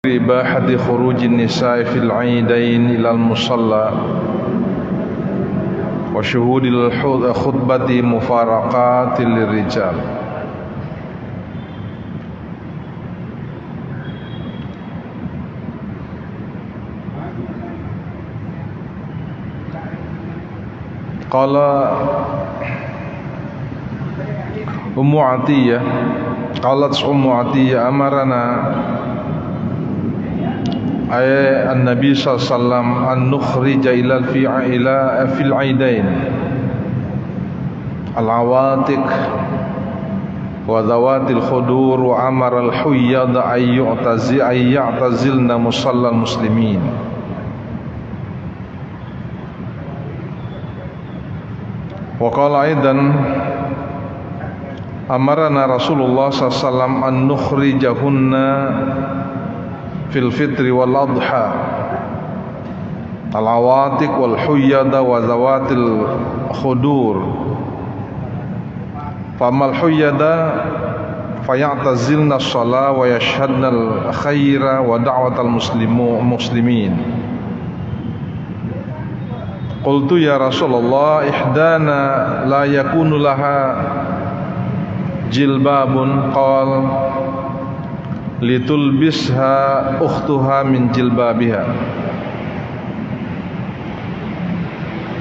ibahati khurujin nisa'i fil 'aidain ilal musalla wa syuhudil khutbati mufaraqatil lirijal. Qala Ummu Atiyah, qalat Ummu Atiyah amarana an-nabi sallallahu alaihi wasallam an nukhrija fil 'aidain al-awatiq wa dhawatil khudur wa amara al-huyyad ay ya'tazilna musallal muslimin. Wa qala aidan amarna Rasulullah sallallahu alaihi wasallam an nukhrijahunna fil fitri wal adha al awatiq wal huyyada wa zawatil khudur famal huyyada fayatazilna as-salah wa yashhadna al khaira wa da'watal muslimin. Qultu ya Rasulullah ihdana la yakunu laha jilbabun qal litulbisha ukhtuha min jilbabiha.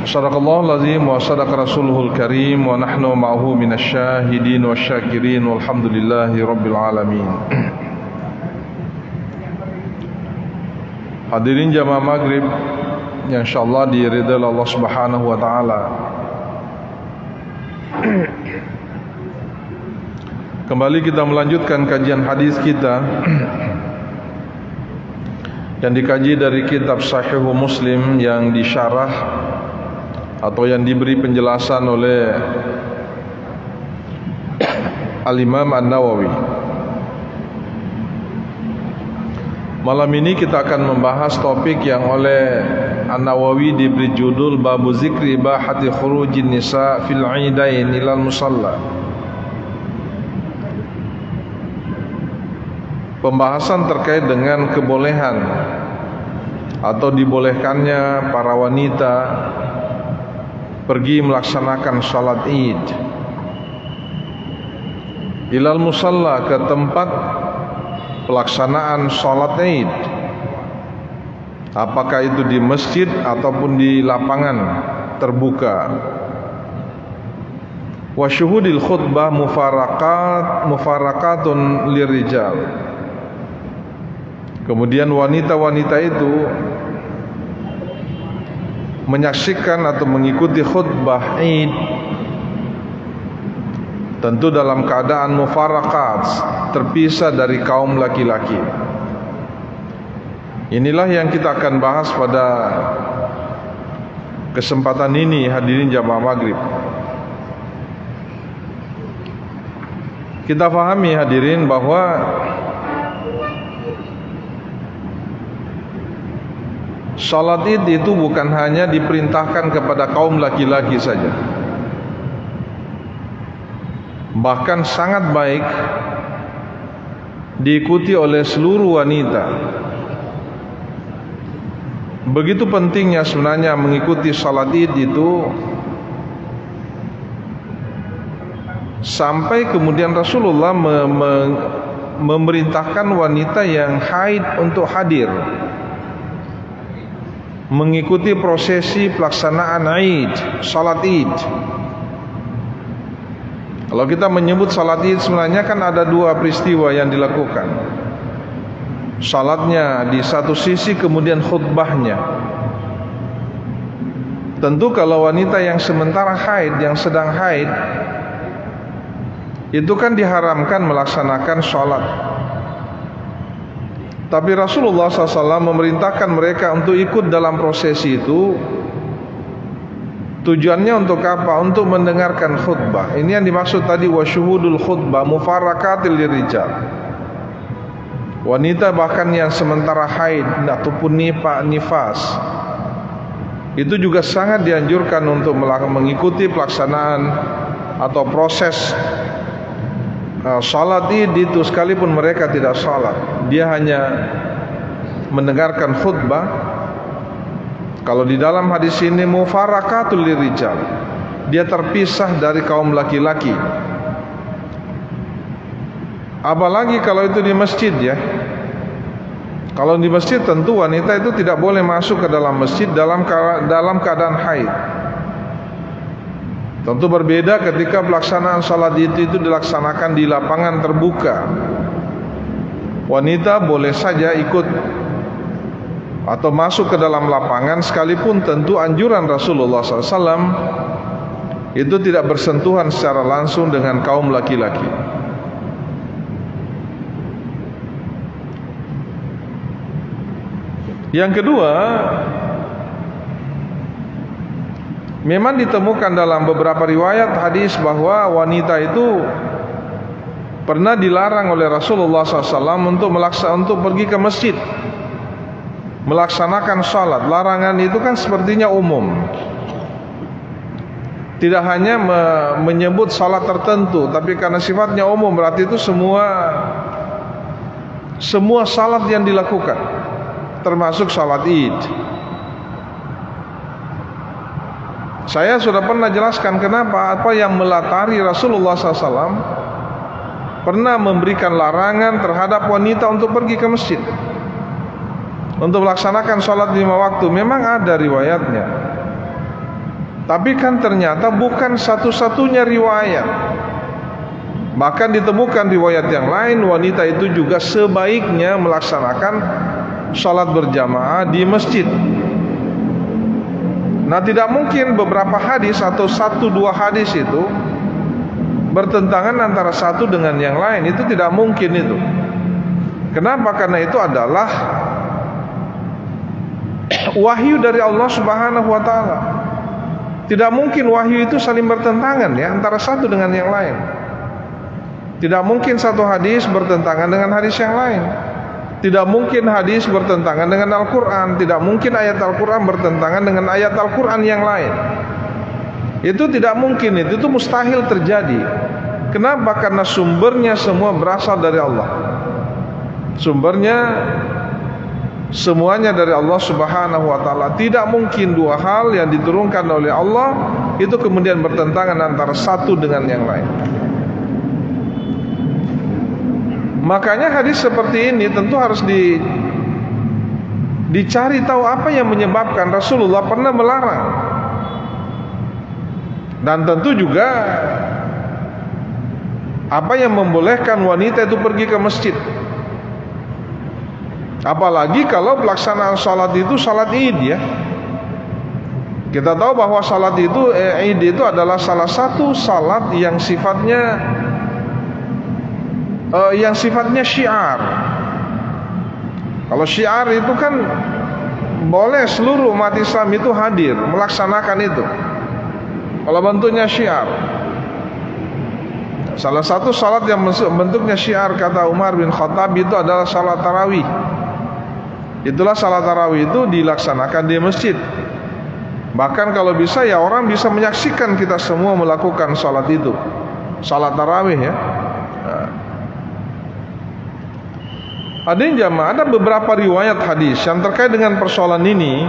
Sadaqallahul azim wa sadaqa rasuluhul karim wa nahnu ma'ahu minasyahidin wasyakirin walhamdulillahi rabbil alamin. Hadirin jamaah maghrib yang insyaallah diridhai Allah Subhanahu wa taala. Kembali kita melanjutkan kajian hadis kita yang dikaji dari kitab Sahih Muslim yang disyarah atau yang diberi penjelasan oleh Al-Imam An-Nawawi. Malam ini kita akan membahas topik yang oleh An-Nawawi diberi judul Babu Zikri Ibahati Khurujin Nisa fil 'Aidain ilal Musalla. Pembahasan terkait dengan kebolehan atau dibolehkannya para wanita pergi melaksanakan salat Id ilal musalla, ke tempat pelaksanaan salat Id, apakah itu di masjid ataupun di lapangan terbuka. Wa syuhudil khutbah mufaraqatun lirijal. Kemudian wanita-wanita itu menyaksikan atau mengikuti khutbah Id tentu dalam keadaan mufaraqat, terpisah dari kaum laki-laki. Inilah yang kita akan bahas pada kesempatan ini, hadirin jamaah maghrib. Kita fahami hadirin bahwa salat Id itu bukan hanya diperintahkan kepada kaum laki-laki saja, bahkan sangat baik diikuti oleh seluruh wanita. Begitu pentingnya sebenarnya mengikuti salat Id itu, sampai kemudian Rasulullah memerintahkan wanita yang haid untuk hadir mengikuti prosesi pelaksanaan Id, salat Id. Kalau kita menyebut salat Id, sebenarnya kan ada dua peristiwa yang dilakukan. Salatnya di satu sisi, kemudian khutbahnya. Tentu kalau wanita yang sementara haid, yang sedang haid, itu kan diharamkan melaksanakan salat. Tapi Rasulullah SAW memerintahkan mereka untuk ikut dalam prosesi itu. Tujuannya untuk apa? Untuk mendengarkan khutbah. Ini yang dimaksud tadi wasyuhudul khutbah mufaraqatil lirijal. Wanita bahkan yang sementara haid ataupun nifas, itu juga sangat dianjurkan untuk mengikuti pelaksanaan atau proses salat Id itu, sekalipun mereka tidak salat. Dia hanya mendengarkan khutbah. Kalau di dalam hadis ini mufarakatul lirijal, dia terpisah dari kaum laki-laki. Apalagi kalau itu di masjid ya. Kalau di masjid tentu wanita itu tidak boleh masuk ke dalam masjid dalam keadaan haid. Tentu berbeda ketika pelaksanaan salat itu dilaksanakan di lapangan terbuka. Wanita boleh saja ikut atau masuk ke dalam lapangan, sekalipun tentu anjuran Rasulullah SAW itu tidak bersentuhan secara langsung dengan kaum laki-laki. Yang kedua, memang ditemukan dalam beberapa riwayat hadis bahwa wanita itu pernah dilarang oleh Rasulullah SAW untuk pergi ke masjid melaksanakan salat. Larangan itu kan sepertinya umum, tidak hanya menyebut salat tertentu, tapi karena sifatnya umum berarti itu semua salat yang dilakukan, termasuk salat Id. Saya sudah pernah jelaskan kenapa, apa yang melatari Rasulullah SAW pernah memberikan larangan terhadap wanita untuk pergi ke masjid untuk melaksanakan salat 5 waktu. Memang ada riwayatnya, tapi kan ternyata bukan satu-satunya riwayat. Bahkan ditemukan riwayat yang lain, wanita itu juga sebaiknya melaksanakan salat berjamaah di masjid. Nah, tidak mungkin beberapa hadis atau 1-2 hadis itu bertentangan antara satu dengan yang lain. Itu tidak mungkin itu. Kenapa? Karena itu adalah wahyu dari Allah Subhanahu wa taala. Tidak mungkin wahyu itu saling bertentangan ya antara satu dengan yang lain. Tidak mungkin satu hadis bertentangan dengan hadis yang lain. Tidak mungkin hadis bertentangan dengan Al-Quran. Tidak mungkin ayat Al-Quran bertentangan dengan ayat Al-Quran yang lain. Itu tidak mungkin, itu mustahil terjadi. Kenapa? Karena sumbernya semua berasal dari Allah. Sumbernya semuanya dari Allah Subhanahu wa taala. Tidak mungkin dua hal yang diturunkan oleh Allah itu kemudian bertentangan antara satu dengan yang lain. Makanya hadis seperti ini tentu harus dicari tahu apa yang menyebabkan Rasulullah pernah melarang. Dan tentu juga apa yang membolehkan wanita itu pergi ke masjid. Apalagi kalau pelaksanaan salat itu salat Id ya. Kita tahu bahwa salat itu Id itu adalah salah satu salat yang sifatnya syiar. Kalau syiar itu kan boleh seluruh umat Islam itu hadir melaksanakan itu. Kalau bentuknya syiar, salah satu salat yang bentuknya syiar kata Umar bin Khattab itu adalah salat tarawih. Itulah salat tarawih itu dilaksanakan di masjid. Bahkan kalau bisa ya orang bisa menyaksikan kita semua melakukan salat itu, salat tarawih ya. Hadirin jamaah, ada beberapa riwayat hadis yang terkait dengan persoalan ini.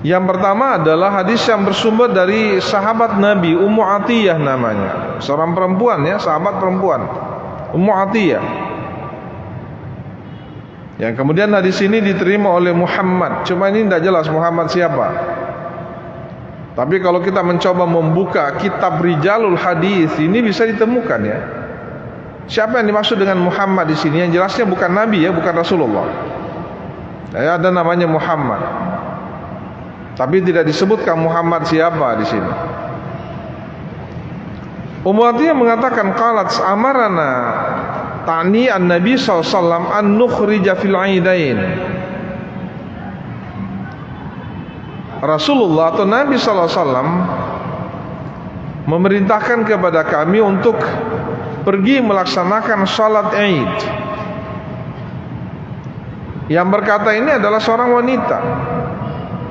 Yang pertama adalah hadis yang bersumber dari sahabat Nabi, Ummu Atiyah namanya, seorang perempuan ya, sahabat perempuan, Ummu Atiyah. Yang kemudian hadis ini diterima oleh Muhammad. Cuma ini tidak jelas Muhammad siapa. Tapi kalau kita mencoba membuka kitab Rijalul Hadis, ini bisa ditemukan ya. Siapa yang dimaksud dengan Muhammad di sini? Yang jelasnya bukan Nabi ya, bukan Rasulullah. Ya, ada namanya Muhammad. Tapi tidak disebutkan Muhammad siapa di sini. Ummu Atiyah mengatakan qalat amarana ta'ni an-nabi sallallahu alaihi wasallam an nukhrija fil 'aidain. Rasulullah atau Nabi sallallahu alaihi wasallam memerintahkan kepada kami untuk pergi melaksanakan salat Id. Yang berkata ini adalah seorang wanita,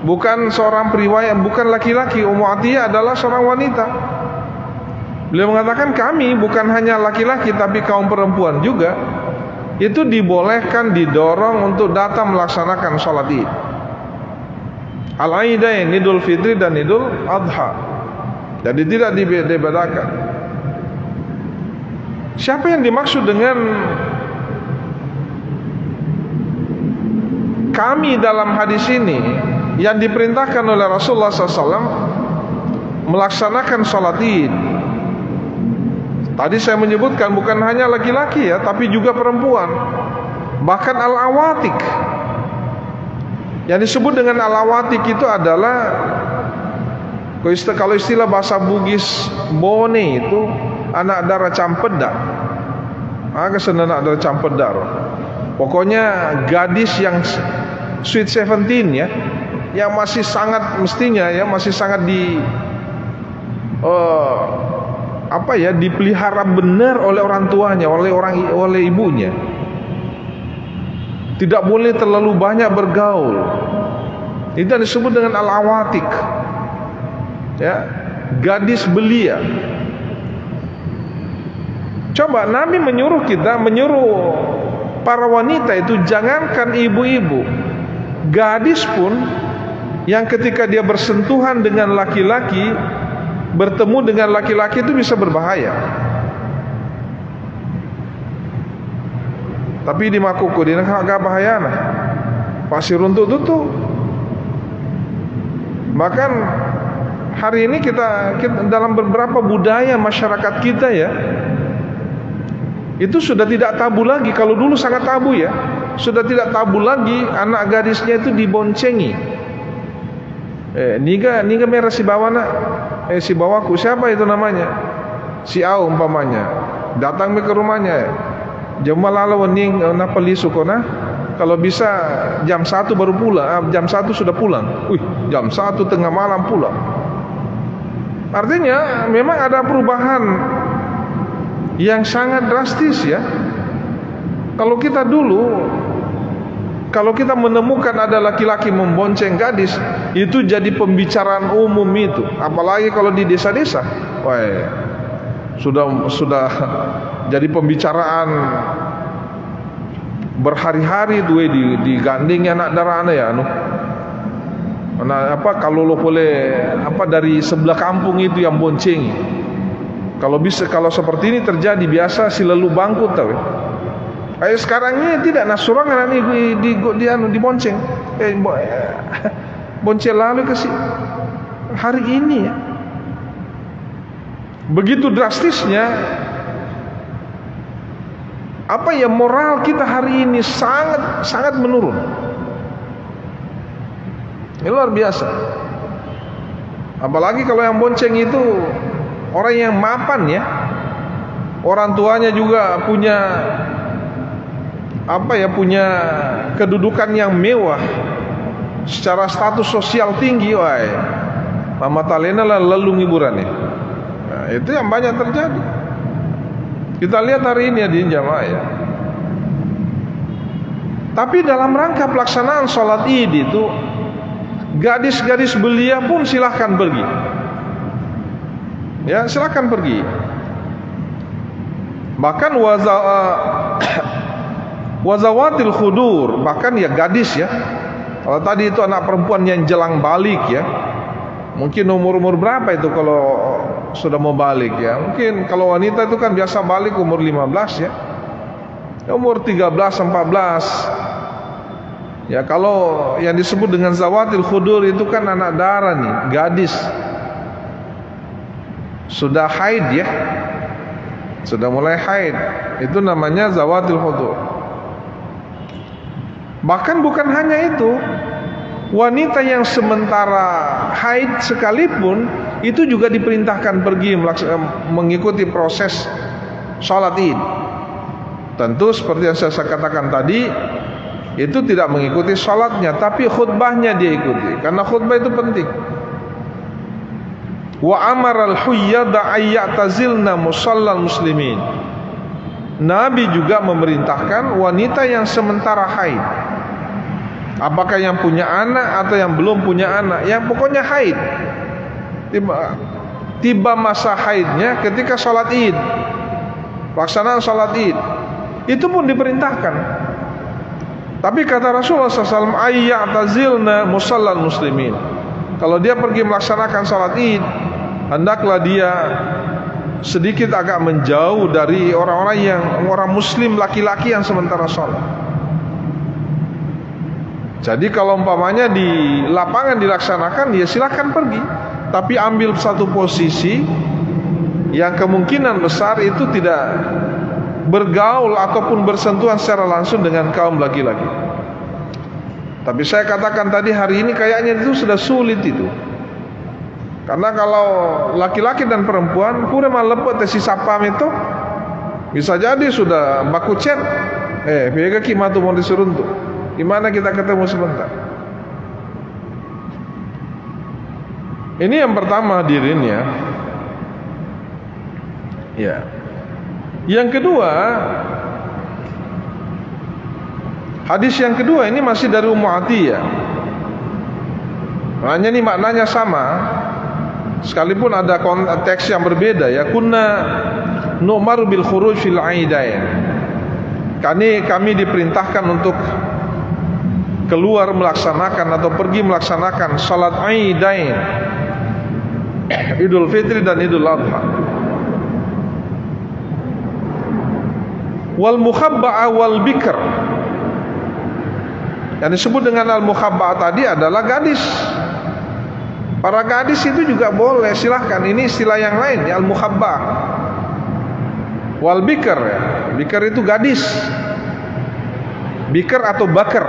bukan seorang periwayat, bukan laki-laki. Ummu Atiyah adalah seorang wanita. Beliau mengatakan kami bukan hanya laki-laki tapi kaum perempuan juga itu dibolehkan, didorong untuk datang melaksanakan sholat Id. Al-Aidain, Idul Fitri dan Idul Adha. Jadi tidak dibedakan. Siapa yang dimaksud dengan kami dalam hadis ini? Yang diperintahkan oleh Rasulullah SAW melaksanakan sholat Id. Tadi saya menyebutkan bukan hanya laki-laki ya, tapi juga perempuan. Bahkan al-awatik. Yang disebut dengan al-awatik itu adalah, kalau istilah bahasa Bugis, bone itu anak dara campedak. Anak dara campedak. Pokoknya gadis yang sweet 17 ya, yang masih sangat mestinya ya, masih sangat dipelihara benar oleh orang tuanya, oleh ibunya. Tidak boleh terlalu banyak bergaul. Itu yang disebut dengan al-awatik. Ya, gadis belia. Coba Nabi menyuruh para wanita itu, jangankan ibu-ibu, gadis pun yang ketika dia bersentuhan dengan laki-laki, bertemu dengan laki-laki itu bisa berbahaya. Tapi di Makuku di agak bahaya nah. Pasir runtut itu. Bahkan hari ini kita dalam beberapa budaya masyarakat kita ya, itu sudah tidak tabu lagi. Kalau dulu sangat tabu ya, sudah tidak tabu lagi anak gadisnya itu diboncengi. Niga merah si bawana, si bawaku, siapa itu namanya? Si Au umpamanya. Datang ke rumahnya. Jamalala wening napali sukona. Kalau bisa jam 1 baru pulang, jam 1 sudah pulang. Jam 1 tengah malam pulang. Artinya memang ada perubahan yang sangat drastis ya. Kalau kita dulu, kalau kita menemukan ada laki-laki membonceng gadis, itu jadi pembicaraan umum itu. Apalagi kalau di desa-desa, sudah jadi pembicaraan berhari-hari itu digandeng anak darah ya kalau lo boleh dari sebelah kampung itu yang bonceng. Kalau seperti ini terjadi biasa si lelu bangkut tahu. Sekarang ini tidak nasurangan dibonceng. Bonceng lalu ke hari ini ya. Begitu drastisnya moral kita hari ini sangat menurun. Ini luar biasa. Apalagi kalau yang bonceng itu orang yang mapan ya. Orang tuanya juga punya punya kedudukan yang mewah, secara status sosial tinggi, mama talena lah lalu hiburan ya. Nah, itu yang banyak terjadi. Kita lihat hari ini ya di jamaah ya. Tapi dalam rangka pelaksanaan sholat Id itu, gadis-gadis belia pun silahkan pergi. Ya, silahkan pergi. Bahkan wazawatil khudur, bahkan ya gadis ya. Kalau tadi itu anak perempuan yang jelang balik ya, mungkin umur berapa itu kalau sudah mau balik ya. Mungkin kalau wanita itu kan biasa balik umur 15 ya, umur 13-14 ya. Kalau yang disebut dengan zawatil khudur itu kan anak darah nih, gadis sudah haid ya, sudah mulai haid, itu namanya zawatil khudur. Bahkan bukan hanya itu, wanita yang sementara haid sekalipun itu juga diperintahkan pergi mengikuti proses sholat Id. Tentu seperti yang saya katakan tadi, itu tidak mengikuti sholatnya, tapi khutbahnya dia ikuti, karena khutbah itu penting. Wa amaral huyyada ayyatazilna musallal muslimin. Nabi juga memerintahkan wanita yang sementara haid, apakah yang punya anak atau yang belum punya anak, yang pokoknya haid, tiba masa haidnya ketika sholat Id, pelaksanaan sholat Id, Itu pun diperintahkan. Tapi kata Rasulullah SAW, ayya'tazilna musallal muslimin. Kalau dia pergi melaksanakan salat Id, hendaklah dia sedikit agak menjauh dari orang muslim laki-laki yang sementara salat. Jadi kalau umpamanya di lapangan dilaksanakan, ya silakan pergi, tapi ambil satu posisi yang kemungkinan besar itu tidak bergaul ataupun bersentuhan secara langsung dengan kaum laki-laki. Tapi saya katakan tadi, hari ini kayaknya itu sudah sulit itu. Karena kalau laki-laki dan perempuan kurang lepet si sapam itu, bisa jadi sudah baku chat. Biar kimatu mau disuruh tuh. Gimana kita ketemu sebentar? Ini yang pertama hadirin ya. Ya. Yang kedua, hadis yang kedua ini masih dari Ummu Atiyah. Hanya ini maknanya sama, sekalipun ada konteks yang berbeda ya. Kunna nu'maru bil khuruj fil aidain. Kami diperintahkan untuk keluar melaksanakan atau pergi melaksanakan salat aidain, Idul Fitri dan Idul Adha. Wal mukhabba'a wal bikr. Yang disebut dengan al mukhabba'a tadi adalah gadis. Para gadis itu juga boleh, silahkan. Ini istilah yang lain ya, al mukhabba'ah. Wal bikr ya. Bikr itu gadis. Bikr atau bakar.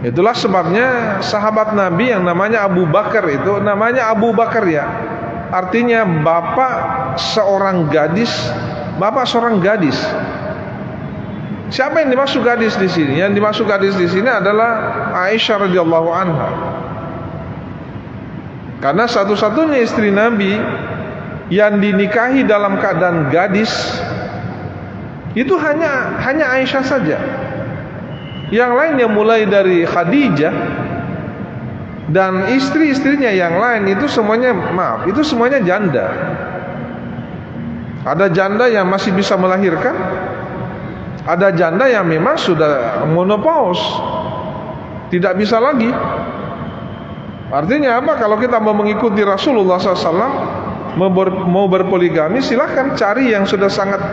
Itulah sebabnya sahabat Nabi yang namanya Abu Bakar itu namanya Abu Bakar ya. Artinya bapak seorang gadis, bapak seorang gadis. Siapa yang dimaksud gadis di sini? Yang dimaksud gadis di sini adalah Aisyah radhiyallahu anha. Karena satu-satunya istri Nabi yang dinikahi dalam keadaan gadis itu hanya Aisyah saja. Yang lainnya mulai dari Khadijah dan istri-istrinya yang lain itu semuanya itu semuanya janda. Ada janda yang masih bisa melahirkan, ada janda yang memang sudah menopause, tidak bisa lagi. Artinya apa? Kalau kita mau mengikuti Rasulullah SAW, mau berpoligami, silahkan cari yang sudah sangat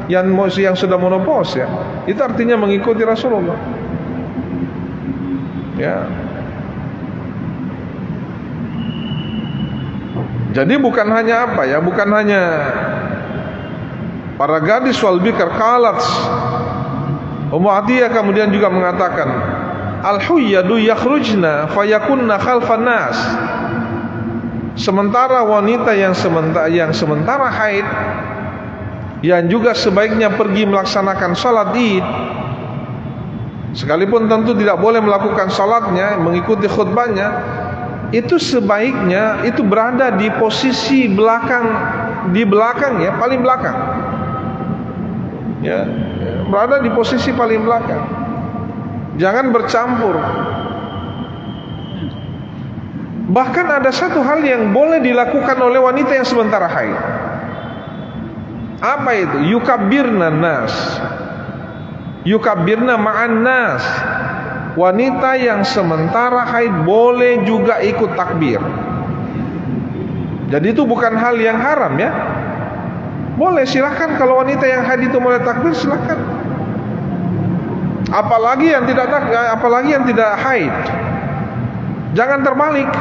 yang sudah menopause ya. Itu artinya mengikuti Rasulullah. Ya. Jadi bukan hanya apa ya, bukan hanya para gadis wal bikr qalat. Ummu Atiyah kemudian juga mengatakan, al-huyyadu yakhrujna fayakunna khalfan nas. Sementara wanita yang sementara haid, yang juga sebaiknya pergi melaksanakan salat Id, sekalipun tentu tidak boleh melakukan salatnya, mengikuti khutbahnya, itu sebaiknya itu berada di posisi belakang, di belakang ya, paling belakang. Ya, berada di posisi paling belakang. Jangan bercampur. Bahkan ada satu hal yang boleh dilakukan oleh wanita yang sementara haid. Apa itu? Yukabbirna nas. Yukabbirna ma'an nas. Wanita yang sementara haid boleh juga ikut takbir. Jadi itu bukan hal yang haram ya. Boleh, silahkan. Kalau wanita yang haid itu mulai takbir, silahkan. Apalagi yang tidak haid. Jangan terbalik.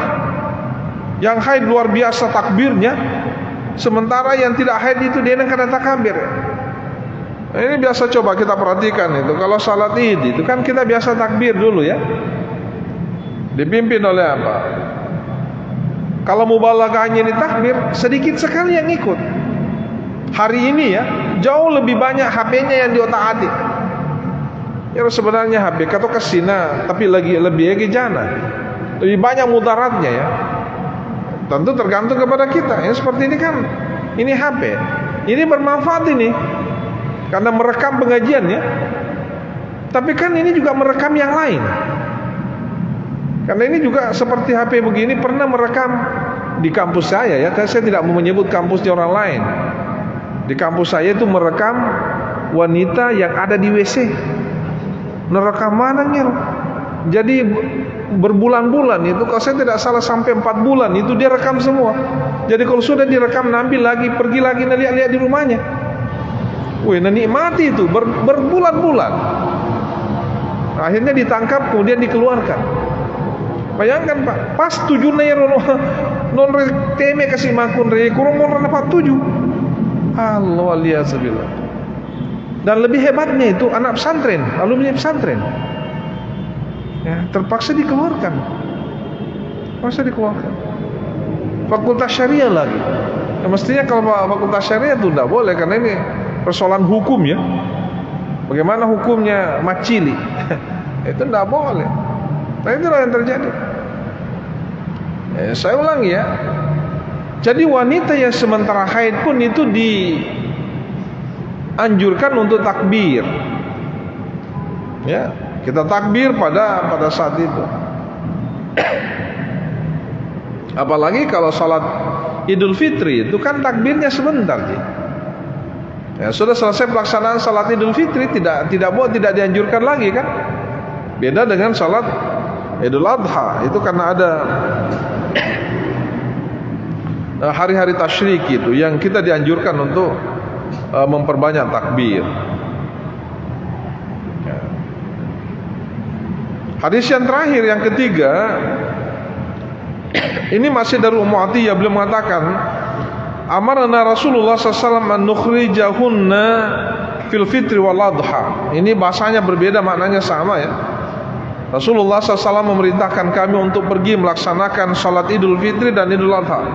Yang haid luar biasa takbirnya, sementara yang tidak haid itu dia kena takbir. Ini biasa, coba kita perhatikan itu. Kalau salat Id itu kan kita biasa takbir dulu ya. Dipimpin oleh apa? Kalau mubalaghahnya ini takbir, sedikit sekali yang ikut. Hari ini ya, jauh lebih banyak HP-nya yang diotak-atik. Ya sebenarnya HP atau kesina, tapi lebih jana. Lebih banyak mudaratnya ya. Tentu tergantung kepada kita. Yang seperti ini kan, ini HP. Ini bermanfaat ini. Karena merekam pengajian ya. Tapi kan ini juga merekam yang lain. Karena ini juga seperti HP begini pernah merekam di kampus saya ya. Saya tidak mau menyebut kampusnya orang lain. Di kampus saya itu merekam wanita yang ada di WC. Neraka mana ngir? Jadi berbulan-bulan itu, kalau saya tidak salah sampai 4 bulan itu dia rekam semua. Jadi kalau sudah direkam, ambil lagi, pergi lagi, lihat-lihat di rumahnya. Wih, nikmati itu berbulan-bulan. Akhirnya ditangkap, kemudian dikeluarkan. Bayangkan Pak, pas 7 nairo non teme kasih makun re kurang mon dapat 7. Allah waliyazbillah. Dan lebih hebatnya itu anak pesantren, alumni pesantren. Ya, terpaksa dikeluarkan. Fakultas syariah lagi. Ya, mestinya kalau fakultas syariah itu tidak boleh, karena ini persoalan hukum ya. Bagaimana hukumnya macili? Itu tidak boleh. Nah, itulah yang terjadi. Saya ulangi ya. Jadi wanita yang sementara haid pun itu dianjurkan untuk takbir. Ya, kita takbir pada saat itu. Apalagi kalau salat Idul Fitri itu kan takbirnya sebentar, ya, sudah selesai pelaksanaan salat Idul Fitri, tidak dianjurkan lagi kan? Beda dengan salat Idul Adha, itu karena ada hari-hari tasyrik itu yang kita dianjurkan untuk memperbanyak takbir. Hadis yang terakhir, yang ketiga, ini masih dari Ummu Atiyah. Beliau mengatakan, amarna Rasulullah SAW an nukhrijahunna fil fitri wal adha. Ini bahasanya berbeda, maknanya sama ya. Rasulullah SAW memerintahkan kami untuk pergi melaksanakan salat Idul Fitri dan Idul Adha.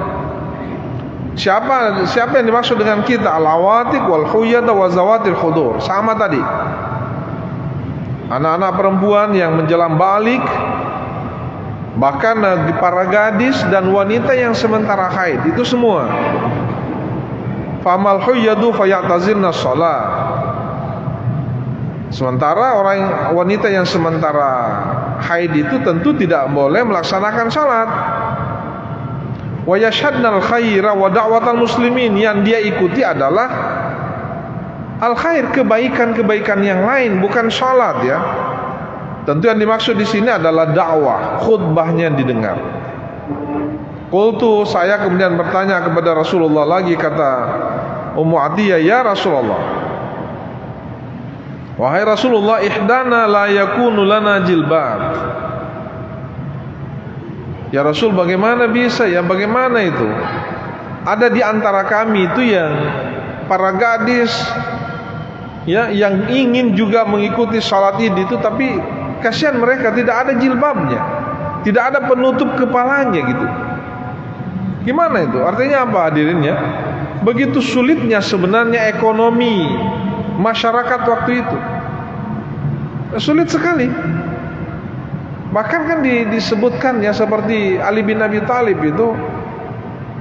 Siapa yang dimaksud dengan kita? Al-awatiq wal huyada wa zawatil khudur. Sama tadi. Anak-anak perempuan yang menjelang balik, bahkan para gadis dan wanita yang sementara haid, itu semua. Famal huyyadu fayatazilna shalah. Sementara wanita yang sementara haid itu tentu tidak boleh melaksanakan salat. Wa yashhadnal khaira wa da'watal muslimin, yang dia ikuti adalah al-khair, kebaikan-kebaikan yang lain, bukan salat ya. Tentu yang dimaksud di sini adalah dakwah, khutbahnya didengar. Qultu, saya kemudian bertanya kepada Rasulullah lagi, kata Ummu Atiyah, ya Rasulullah, wahai Rasulullah, ihdana la yakunu lana jilbab. Ya Rasul, bagaimana bisa ya? Bagaimana itu? Ada di antara kami itu yang para gadis ya, yang ingin juga mengikuti salat Id itu, tapi kasihan mereka tidak ada jilbabnya, tidak ada penutup kepalanya gitu. Gimana itu? Artinya apa hadirin ya? Begitu sulitnya sebenarnya ekonomi masyarakat waktu itu. Sulit sekali. Bahkan kan disebutkan ya, seperti Ali bin Abi Thalib itu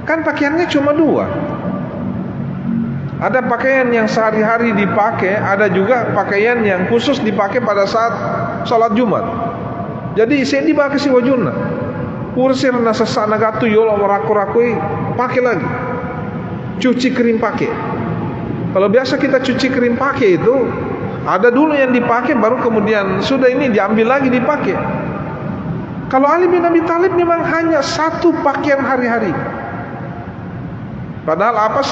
kan pakaiannya cuma 2. Ada pakaian yang sehari-hari dipakai, ada juga pakaian yang khusus dipakai pada saat salat Jumat. Jadi saya dipakai si wajuna. Ursir nasasa nagatu yolo raku-rakui, pakai lagi. Cuci kering pakai. Kalau biasa kita cuci kering pakai itu, ada dulu yang dipakai baru kemudian sudah ini diambil lagi dipakai. Kalau Ali bin Abi Thalib memang hanya 1 pakaian hari-hari. Padahal apa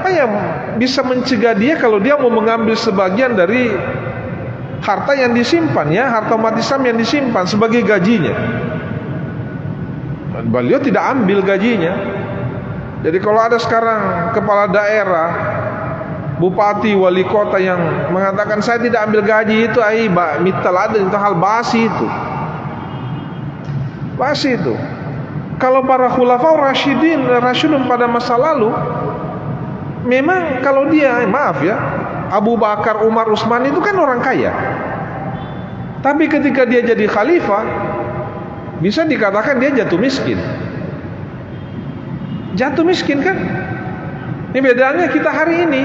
yang bisa mencegah dia kalau dia mau mengambil sebagian dari harta yang disimpan ya, harta umat Islam yang disimpan sebagai gajinya. Dan beliau tidak ambil gajinya. Jadi kalau ada sekarang kepala daerah, bupati, wali kota yang mengatakan saya tidak ambil gaji, itu mitalada, itu hal basi itu. Basi itu. Kalau para khulafaur rasyidun pada masa lalu, memang kalau dia, maaf ya, Abu Bakar, Umar, Utsman itu kan orang kaya. Tapi ketika dia jadi khalifah, bisa dikatakan dia jatuh miskin. Jatuh miskin kan? Ini bedanya kita hari ini.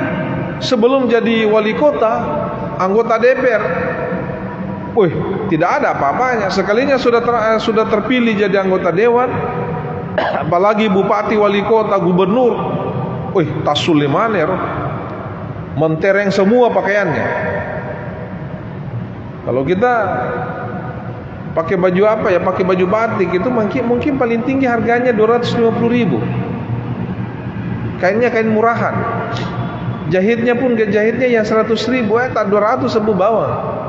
Sebelum jadi wali kota, anggota DPR, tidak ada apa-apanya. Sekalinya sudah terpilih jadi anggota dewan, apalagi bupati, wali kota, gubernur, tasul limaner. mentereng semua pakaiannya. Kalau kita pakai baju apa ya, pakai baju batik itu mungkin paling tinggi harganya 250.000. Kainnya kain murahan. Jahitnya pun jahitnya yang 100.000, tak 200 sebu bawah.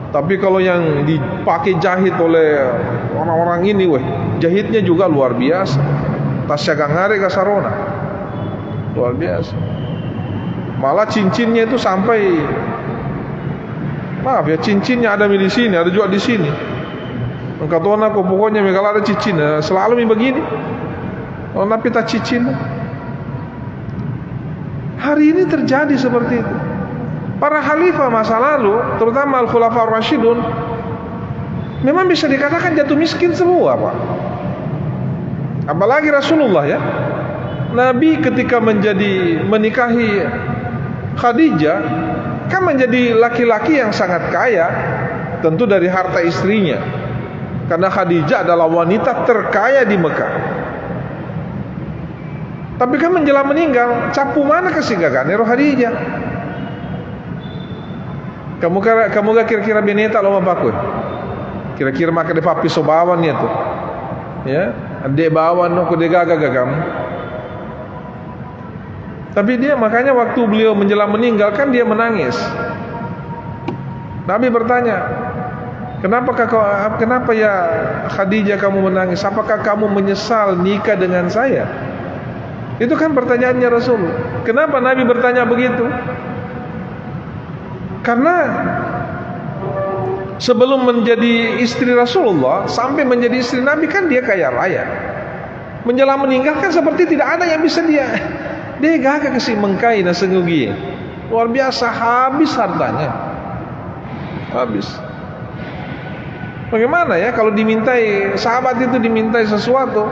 Tapi kalau yang dipakai jahit oleh orang-orang ini, jahitnya juga luar biasa. Tasya gangare kasarona, luar biasa. Malah cincinnya itu sampai, maaf ya, cincinnya ada di sini, ada juga di sini. Engkatona kok pokoknya kalau ada cincin, selalu begini. Oh, tapi tak cincin. Hari ini terjadi seperti itu. Para khalifah masa lalu, terutama Al-Khulafa Ar-Rasyidun, memang bisa dikatakan jatuh miskin semua, Pak. Apalagi Rasulullah ya. Nabi ketika menikahi Khadijah, kan menjadi laki-laki yang sangat kaya, tentu dari harta istrinya. Karena Khadijah adalah wanita terkaya di Mekah. Tapi kan menjelang meninggal, capu mana kesinggakan Nero Khadijah? Kamu gak kira-kira bineta lo mapakun? Kira-kira maka de papi sobawan ya tuh. Ya, adek bawan no kode gaga kamu. Tapi dia makanya waktu beliau menjelang meninggal kan dia menangis. Nabi bertanya, kenapa ya Khadijah kamu menangis? Apakah kamu menyesal nikah dengan saya? Itu kan pertanyaannya Rasul. Kenapa Nabi bertanya begitu? Karena sebelum menjadi istri Rasulullah sampai menjadi istri Nabi kan dia kaya raya. Menjelang meninggal kan seperti tidak ada yang bisa dia gagah kasih mengkai na sengugi. Luar biasa, habis hartanya. Habis. Bagaimana ya kalau dimintai, sahabat itu dimintai sesuatu?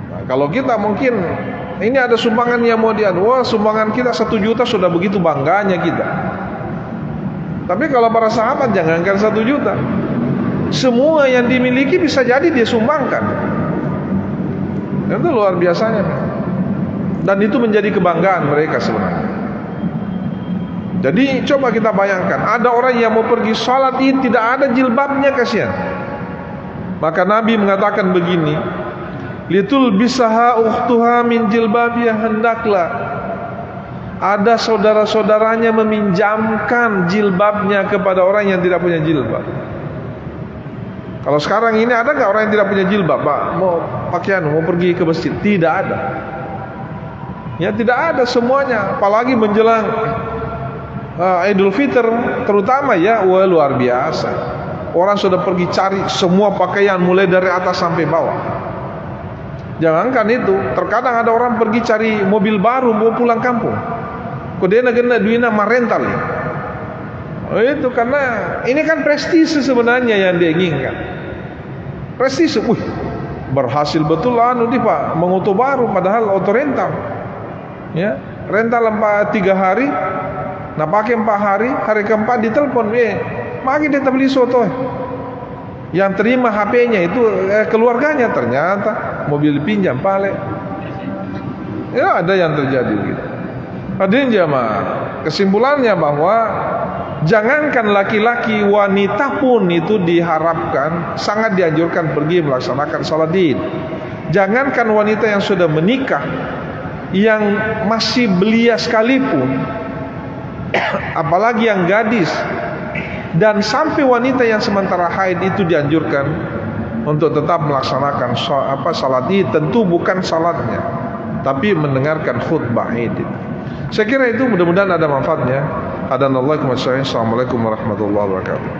Nah, kalau kita mungkin ini ada sumbangan yang mau wah sumbangan kita 1 juta sudah begitu bangganya kita. Tapi kalau para sahabat jangankan 1 juta, semua yang dimiliki bisa jadi dia sumbangkan. Itu luar biasanya. Dan itu menjadi kebanggaan mereka sebenarnya. Jadi coba kita bayangkan, ada orang yang mau pergi sholat Id tidak ada jilbabnya, kasihan. Maka Nabi mengatakan begini, litul bisaha ukhtuha min jilbabiyah, hendaklah ada saudara-saudaranya meminjamkan jilbabnya kepada orang yang tidak punya jilbab. Kalau sekarang ini ada nggak orang yang tidak punya jilbab, Pak? Mau pakaian, mau pergi ke masjid? Tidak ada. Ya tidak ada semuanya. Apalagi menjelang Idul Fitr, terutama ya, wah luar biasa. Orang sudah pergi cari semua pakaian mulai dari atas sampai bawah. Jangankan itu, terkadang ada orang pergi cari mobil baru mau pulang kampung. Kodena gena duina marental ya. Oh, itu karena ini kan prestise sebenarnya yang dia inginkan. Prestise, berhasil betul nih Pak, mengoto baru padahal auto rental. Ya, rental 3 hari, nah pakai 4 hari, hari keempat ditelepon, mari dia beli soto. Yang terima HP-nya itu keluarganya, ternyata mobil pinjam pale. Ya ada yang terjadi gitu. Hadirin jamaah, kesimpulannya bahwa jangankan laki-laki, wanita pun itu diharapkan, sangat dianjurkan pergi melaksanakan salat Id. Jangankan wanita yang sudah menikah, yang masih belia sekalipun, apalagi yang gadis, dan sampai wanita yang sementara haid itu dianjurkan untuk tetap melaksanakan salat Id. Tentu bukan salatnya, tapi mendengarkan khutbah Id. Saya kira itu mudah-mudahan ada manfaatnya. Assalamualaikum warahmatullahi wabarakatuh.